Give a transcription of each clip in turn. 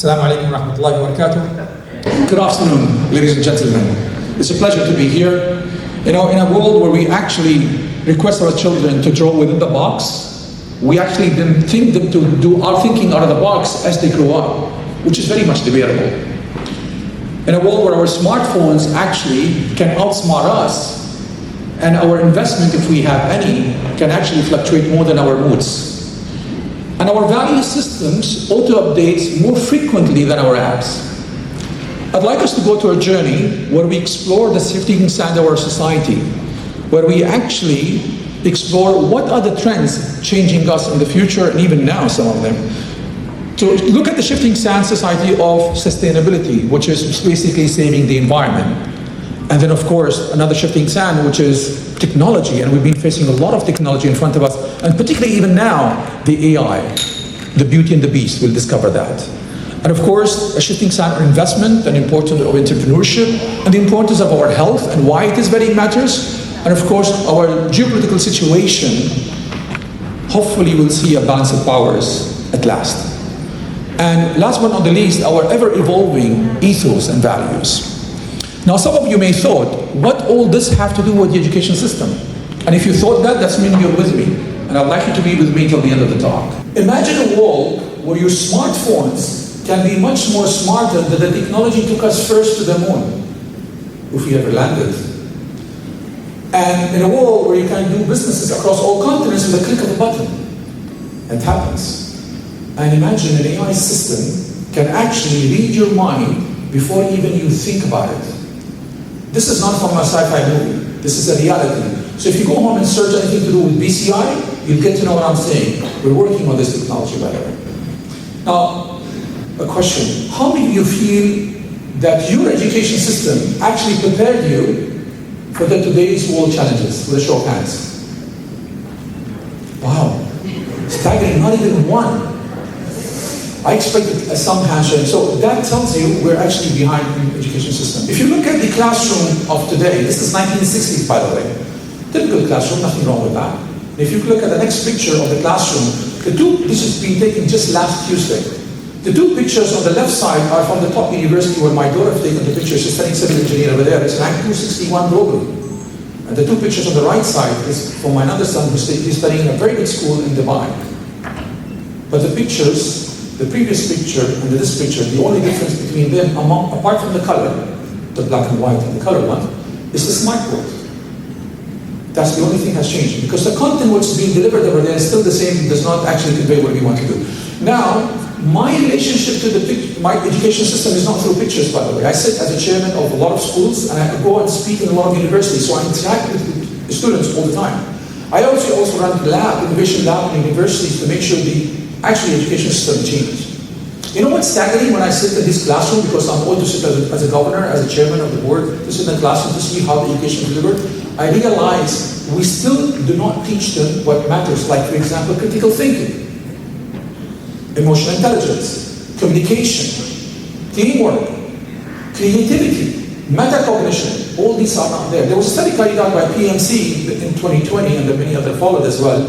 Assalamu alaikum wa rahmatullahi wa barakatuh. Good afternoon, ladies and gentlemen. It's a pleasure to be here. You know, in a world where we actually request our children to draw within the box, we actually then think them to do our thinking out of the box as they grow up, which is very much debatable. In a world where our smartphones actually can outsmart us, and our investment, if we have any, can actually fluctuate more than our moods. And our value systems auto-updates more frequently than our apps. I'd like us to go to a journey where we explore the shifting sand of our society, where we actually explore what are the trends changing us in the future, and even now some of them. To look at the shifting sand society of sustainability, which is basically saving the environment. And then of course, another shifting sand, which is technology, and we've been facing a lot of technology in front of us, and particularly even now, the AI, the beauty and the beast, we'll discover that. And of course, a shifting sand on investment, and importance of entrepreneurship, and the importance of our health, and why it is very matters, and of course, our geopolitical situation. Hopefully we'll see a balance of powers at last. And last but not the least, our ever-evolving ethos and values. Now, some of you may thought, what all this have to do with the education system? And if you thought that, that's mean you're with me. And I'd like you to be with me till the end of the talk. Imagine a world where your smartphones can be much more smarter than the technology took us first to the moon, if we ever landed. And in a world where you can do businesses across all continents with a click of a button. It happens. And imagine an AI system can actually read your mind before even you think about it. This is not from a sci-fi movie. This is a reality. So if you go home and search anything to do with BCI, you'll get to know what I'm saying. We're working on this technology, by the way. Now, a question. How many of you feel that your education system actually prepared you for the today's world challenges? With a show of hands. Wow. Staggering, not even one. I expected some handshake. So that tells you we're actually behind the education system. If you look at the classroom of today, this is 1960s, by the way. Typical classroom, nothing wrong with that. If you look at the next picture of the classroom, this has been taken just last Tuesday. The two pictures on the left side are from the top university where my daughter has taken the picture. She's studying civil engineer over there. It's ranked 261 globally. And the two pictures on the right side is from my other son who's studying in a very good school in Dubai. But the pictures, the previous picture and this picture, the only difference between them, apart from the color, the black and white and the color one, is the smartboard. That's the only thing has changed. Because the content what's being delivered over there is still the same, does not actually convey what we want to do. Now, my relationship to my education system is not through pictures, by the way. I sit as a chairman of a lot of schools, and I go and speak in a lot of universities, so I interact with the students all the time. I also run the lab, innovation lab in universities to make sure the actually education system changes. You know what's staggering when I sit in this classroom, because I'm old to sit as a governor, as a chairman of the board, to sit in the classroom to see how the education is delivered, I realize we still do not teach them what matters, like for example, critical thinking, emotional intelligence, communication, teamwork, creativity, metacognition. All these are not there. There was a study carried out by PMC in 2020, and many other followed as well.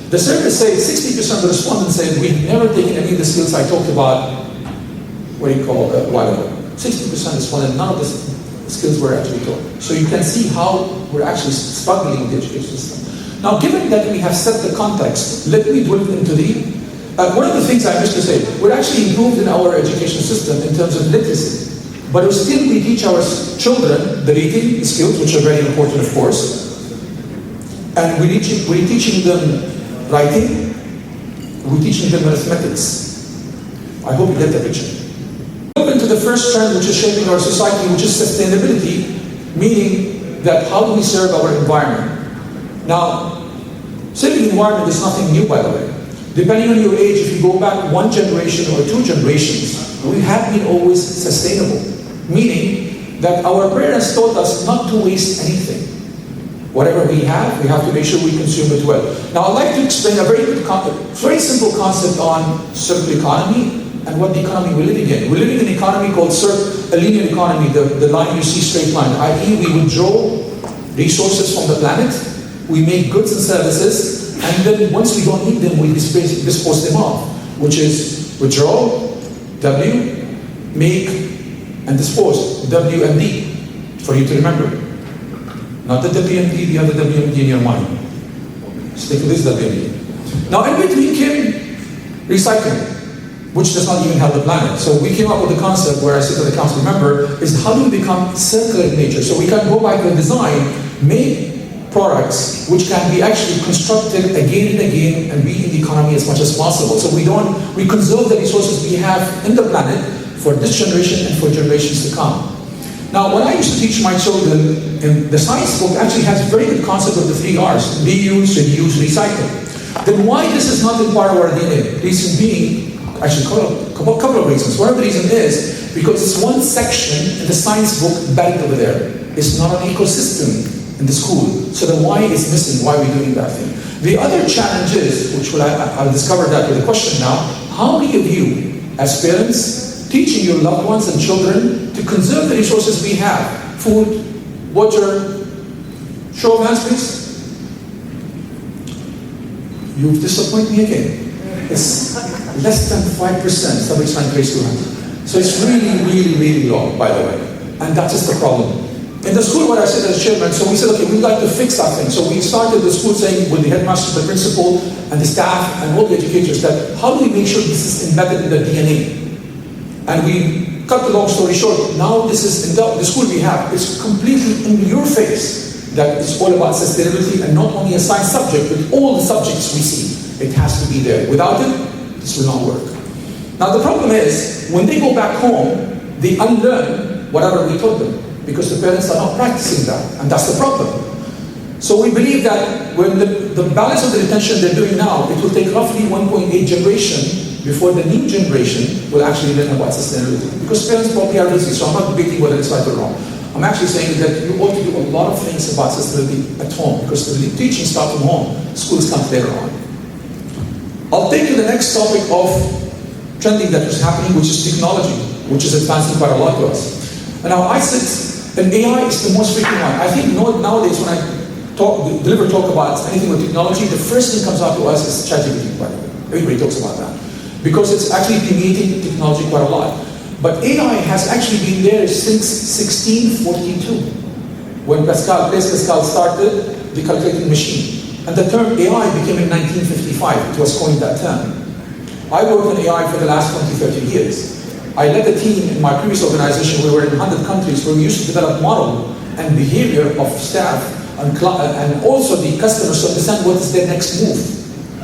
The survey said 60% of the respondents said we've never taken any of the skills I talked about, a while ago. 60% responded none of the skills were actually taught. So you can see how we're actually struggling with the education system. Now, given that we have set the context, let me delve into one of the things I missed to say, we're actually improved in our education system in terms of literacy. But still we teach our children the reading skills, which are very important, of course. And we're teaching them writing, we're teaching them mathematics. I hope you get the picture. Look into the first trend which is shaping our society, which is sustainability, meaning that how do we serve our environment? Now, serving the environment is nothing new, by the way. Depending on your age, if you go back one generation or two generations, we have been always sustainable. Meaning that our parents taught us not to waste anything. Whatever we have to make sure we consume it well. Now I'd like to explain a very simple concept on circular economy and what the economy we're living in. We're living in an economy called a linear economy, the line you see straight line, i.e. we withdraw resources from the planet, we make goods and services, and then once we don't need them, we dispose them off, which is withdrawal, W, make, and dispose, WMD, for you to remember. Not the WMD, the other WMD in your mind. Stick with this WMD. Now in between came recycling, which does not even help the planet. So we came up with a concept where I said to the council member, is how do we become circular in nature? So we can go by the design, make products which can be actually constructed again and again and be in the economy as much as possible. So we conserve the resources we have in the planet for this generation and for generations to come. Now, when I used to teach my children, in the science book actually has a very good concept of the 3 R's, reuse, reduce, recycle. Then why this is not in part of our DNA? Reason being, actually a couple of reasons. One of the reasons is because it's one section in the science book buried over there. It's not an ecosystem in the school. So the why is missing, why are we doing that thing? The other challenge is, which I'll discover that with a question now, how many of you, as parents, teaching your loved ones and children to conserve the resources we have? Food, water. Show of hands, please. You've disappointed me again. It's less than 5%. Somebody's trying to raise 2 hands. So it's really, really, really low, by the way. And that is the problem. In the school where I sit as chairman, so we said, okay, we'd like to fix that thing. So we started the school saying with the headmaster, the principal, and the staff, and all the educators, that how do we make sure this is embedded in the DNA? And we cut the long story short, now this is in the school we have, it's completely in your face that it's all about sustainability and not only a science subject, but all the subjects we see. It has to be there. Without it, this will not work. Now the problem is, when they go back home, they unlearn whatever we taught them, because the parents are not practicing that, and that's the problem. So we believe that when the balance of the retention they're doing now, it will take roughly 1.8 generation before the new generation will actually learn about sustainability. Because parents probably are busy, so I'm not debating whether it's right or wrong. I'm actually saying that you ought to do a lot of things about sustainability at home, because the teaching starts from home, schools come later on. I'll take you to the next topic of trending that was happening, which is technology, which is advancing quite a lot to us. And now and AI is the most frequent one. I think nowadays when I deliver talk about anything with technology, the first thing comes out to us is ChatGPT, by the way. Everybody talks about that. Because it's actually permeating technology quite a lot. But AI has actually been there since 1642, when Blaise Pascal started the calculating machine. And the term AI became in 1955, it was coined that term. I worked in AI for the last 20, 30 years. I led a team in my previous organization. We were in 100 countries where we used to develop model and behavior of staff and also the customers to understand what is their next move,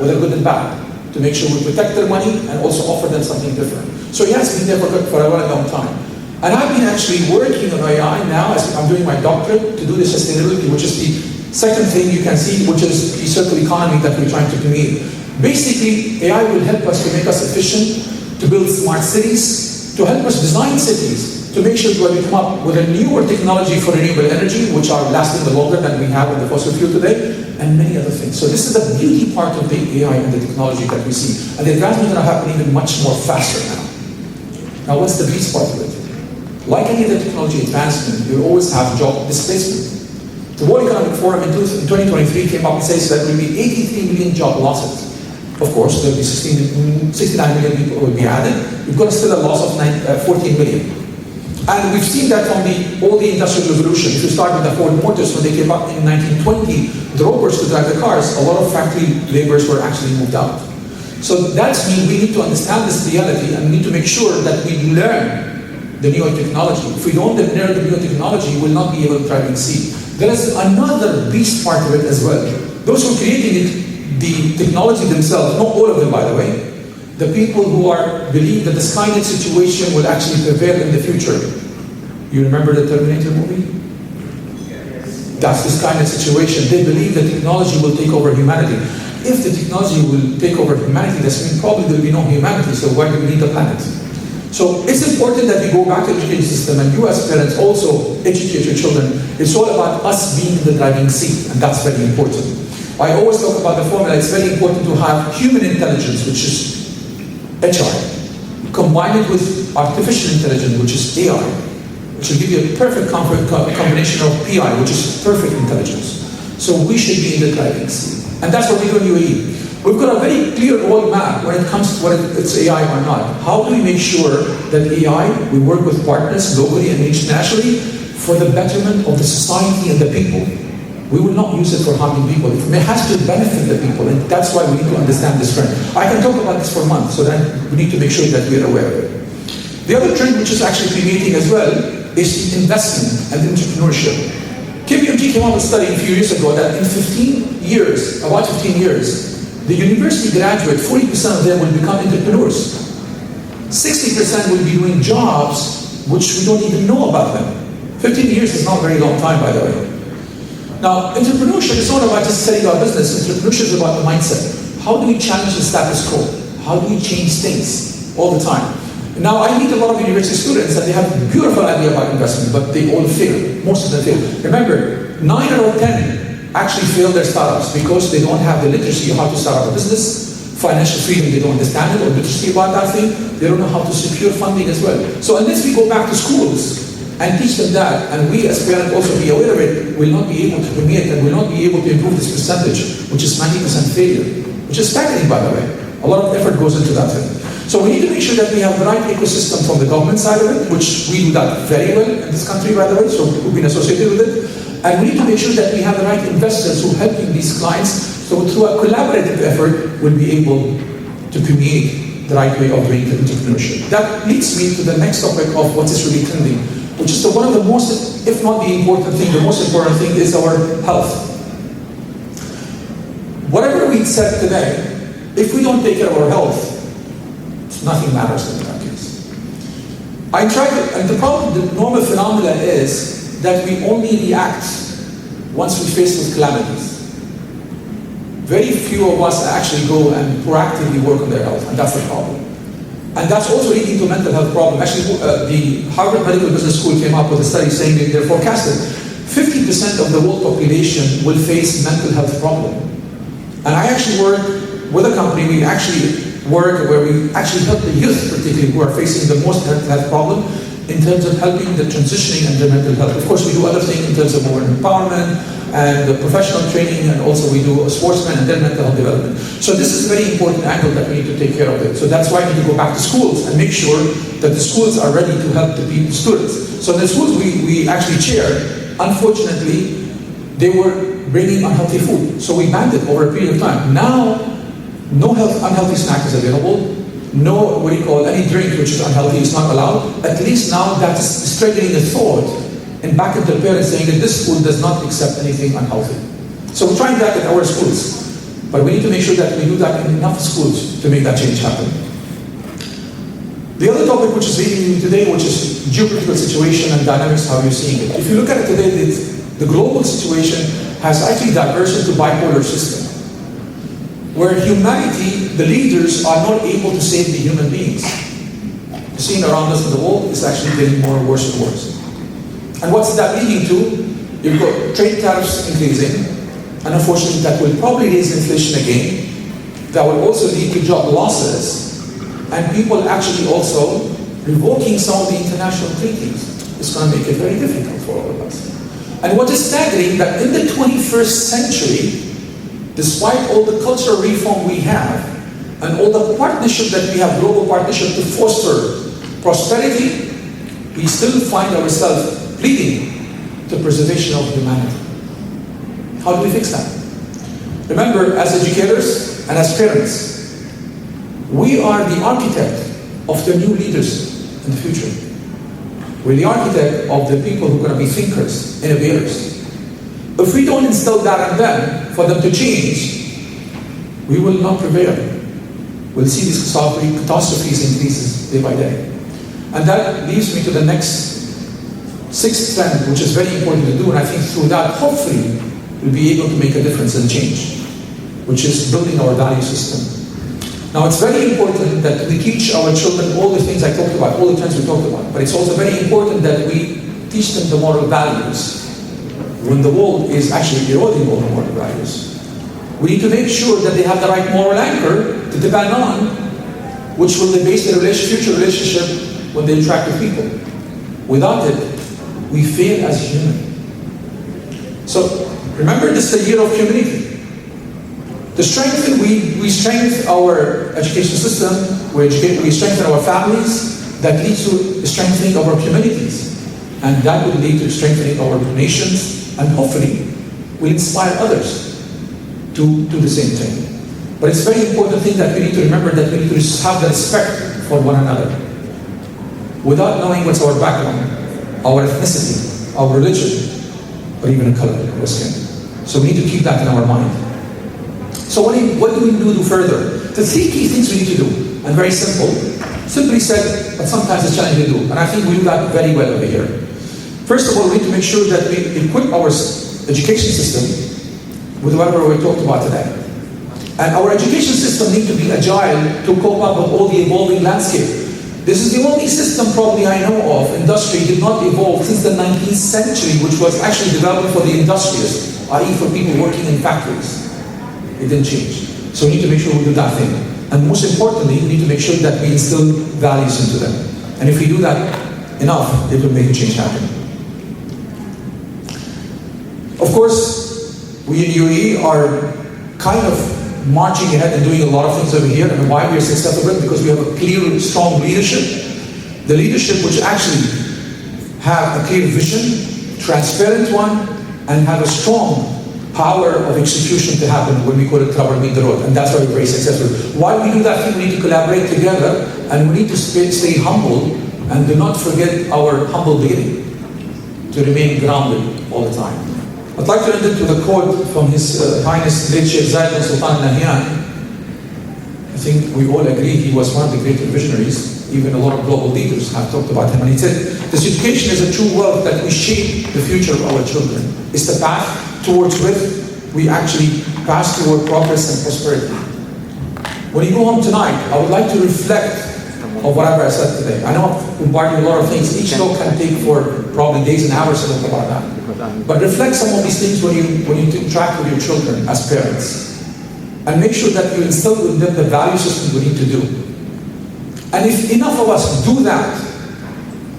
whether good and bad, to make sure we protect their money and also offer them something different. So it has been there for a very long time. And I've been actually working on AI now as I'm doing my doctorate to do the sustainability, which is the second thing you can see, which is the circular economy that we're trying to create. Basically, AI will help us to make us efficient, to build smart cities, to help us design cities, to make sure that we come up with a newer technology for renewable energy, which are lasting longer than we have in the fossil fuel today, and many other things. So this is the beauty part of the AI and the technology that we see. And the advancements are happening even much more faster now. Now what's the beast part of it? Like any other technology advancement, you'll always have job displacement. The World Economic Forum in 2023 came up and says that there will be 83 million job losses. Of course, there will be 69 million people who will be added. You've got still a loss of 14 million. And we've seen that from all the industrial revolution. If you start with the Ford Motors, when they came up in 1920, the robbers to drive the cars, a lot of factory laborers were actually moved out. So that's mean we need to understand this reality and we need to make sure that we learn the newer technology. If we don't learn the newer technology, we'll not be able to drive and see. There is another beast part of it as well. Those who are creating it, the technology themselves, not all of them by the way, the people who believe that the Skynet situation will actually prevail in the future. You remember the Terminator movie? That's the Skynet situation. They believe that technology will take over humanity. If the technology will take over humanity, that means probably there will be no humanity, so why do we need the planet? So it's important that we go back to the education system, and you as parents also educate your children. It's all about us being in the driving seat, and that's very important. I always talk about the formula. It's very important to have human intelligence, which is HR, combine it with artificial intelligence, which is AI, which will give you a perfect combination of PI, which is perfect intelligence. So we should be in the driving seat. And that's what we do in UAE. We've got a very clear roadmap when it comes to whether it's AI or not. How do we make sure that AI, we work with partners locally and internationally for the betterment of the society and the people? We will not use it for harming people. It has to benefit the people, and that's why we need to understand this trend. I can talk about this for months, so then we need to make sure that we are aware of it. The other trend, which is actually permeating as well, is investment and entrepreneurship. KPMG came out with a study a few years ago that in 15 years, about 15 years, the university graduate, 40% of them will become entrepreneurs. 60% will be doing jobs which we don't even know about them. 15 years is not a very long time, by the way. Now, entrepreneurship is not about just setting our business. Entrepreneurship is about the mindset. How do we challenge the status quo? How do we change things all the time? Now, I meet a lot of university students and they have a beautiful idea about investment, but they all fail. Most of them fail. Remember, 9 out of 10 actually fail their startups because they don't have the literacy of how to start up a business, financial freedom, they don't understand it, or literacy about that thing. They don't know how to secure funding as well. So unless we go back to schools and teach them that, and we as parents also be aware of it, we'll not be able to permeate and we'll not be able to improve this percentage, which is 90% failure, which is staggering, by the way. A lot of effort goes into that thing. So we need to make sure that we have the right ecosystem from the government side of it, which we do that very well in this country, by the way, so we've been associated with it. And we need to make sure that we have the right investors who are helping these clients, so through a collaborative effort, we'll be able to permeate the right way of doing entrepreneurship. That leads me to the next topic of what is really trending, which is one of the most, if not the important thing, the most important thing is our health. Whatever we said today, if we don't take care of our health, nothing matters in that case. And the problem, the normal phenomena is that we only react once we face with calamities. Very few of us actually go and proactively work on their health, and that's the problem. And that's also leading to mental health problem. Actually, the Harvard Medical Business School came up with a study saying that they're forecasted 50% of the world population will face mental health problem. And I actually work with a company, we actually work where we actually help the youth, particularly who are facing the most health problem, in terms of helping the transitioning and their mental health. Of course, we do other things in terms of more empowerment and the professional training, and also we do sportsmen and their mental health development. So this is a very important angle that we need to take care of it. So that's why we need to go back to schools and make sure that the schools are ready to help the students. So in the schools we actually chair, unfortunately, they were bringing unhealthy food. So we banned it over a period of time. Now, no unhealthy snack is available. No, any drink which is unhealthy is not allowed. At least now that is triggering a thought and back into the parents saying that this school does not accept anything unhealthy. So we're trying that at our schools. But we need to make sure that we do that in enough schools to make that change happen. The other topic which is leading me today, which is geopolitical situation and dynamics, how you're seeing it. If you look at it today, the global situation has actually diverged into bipolar system, where humanity, the leaders, are not able to save the human beings. The scene around us in the world is actually getting more worse and worse. And what's that leading to? You've got trade tariffs increasing, and unfortunately that will probably raise inflation again. That will also lead to job losses, and people actually also revoking some of the international treaties. It's going to make it very difficult for all of us. And what is staggering, that in the 21st century, despite all the cultural reform we have, and all the partnership that we have, global partnership to foster prosperity, we still find ourselves pleading the preservation of humanity. How do we fix that? Remember, as educators and as parents, we are the architect of the new leaders in the future. We're the architect of the people who are going to be thinkers, innovators. If we don't instill that in them, for them to change, we will not prevail. We'll see these catastrophes increases day by day. And that leads me to the next sixth trend, which is very important to do, and I think through that, hopefully, we'll be able to make a difference and change, which is building our value system. Now, it's very important that we teach our children all the things I talked about, all the trends we talked about, but it's also very important that we teach them the moral values when the world is actually eroding all the moral values. We need to make sure that they have the right moral anchor to depend on, which will they base their future relationship when they interact with people. Without it, we fail as human. So remember, this is the year of community. We strengthen our education system, we strengthen our families, that leads to strengthening our communities. And that will lead to strengthening our nations, and hopefully will inspire others to do the same thing. But it's a very important thing that we need to remember, that we need to have the respect for one another. Without knowing what's our background, our ethnicity, our religion, or even a color of our skin. So we need to keep that in our mind. So what do we do further? The three key things we need to do, and very simple, simply said, but sometimes it's challenging to do, and I think we do that very well over here. First of all, we need to make sure that we equip our education system with whatever we talked about today. And our education system needs to be agile to cope up with all the evolving landscape. This is the only system probably I know of, industry did not evolve since the 19th century, which was actually developed for the industrialists, i.e. for people working in factories. It didn't change. So we need to make sure we do that thing. And most importantly, we need to make sure that we instill values into them. And if we do that enough, it will make a change happen. Of course, we in UAE are kind of marching ahead and doing a lot of things over here. And why we are successful? Because we have a clear, strong leadership. The leadership which actually have a clear vision, transparent one, and have a strong power of execution to happen when we call it cover meet the road. And that's why we're very successful. While we do that thing, we need to collaborate together, and we need to stay humble and do not forget our humble beginning, to remain grounded all the time. I'd like to end it with a quote from His Highness late Sheikh Zayed bin Sultan Nahyan. I think we all agree he was one of the great visionaries. Even a lot of global leaders have talked about him. And he said, this education is a true wealth that we shape the future of our children. It's the path towards which we actually pass toward progress and prosperity. When you go home tonight, I would like to reflect on whatever I said today. I know I've bombarded a lot of things. Each talk can take for probably days and hours to talk about that. But reflect some of these things when you interact with your children as parents. And make sure that you instill with them the value system we need to do. And if enough of us do that,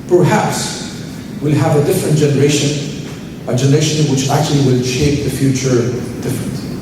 perhaps we'll have a different generation, a generation which actually will shape the future differently.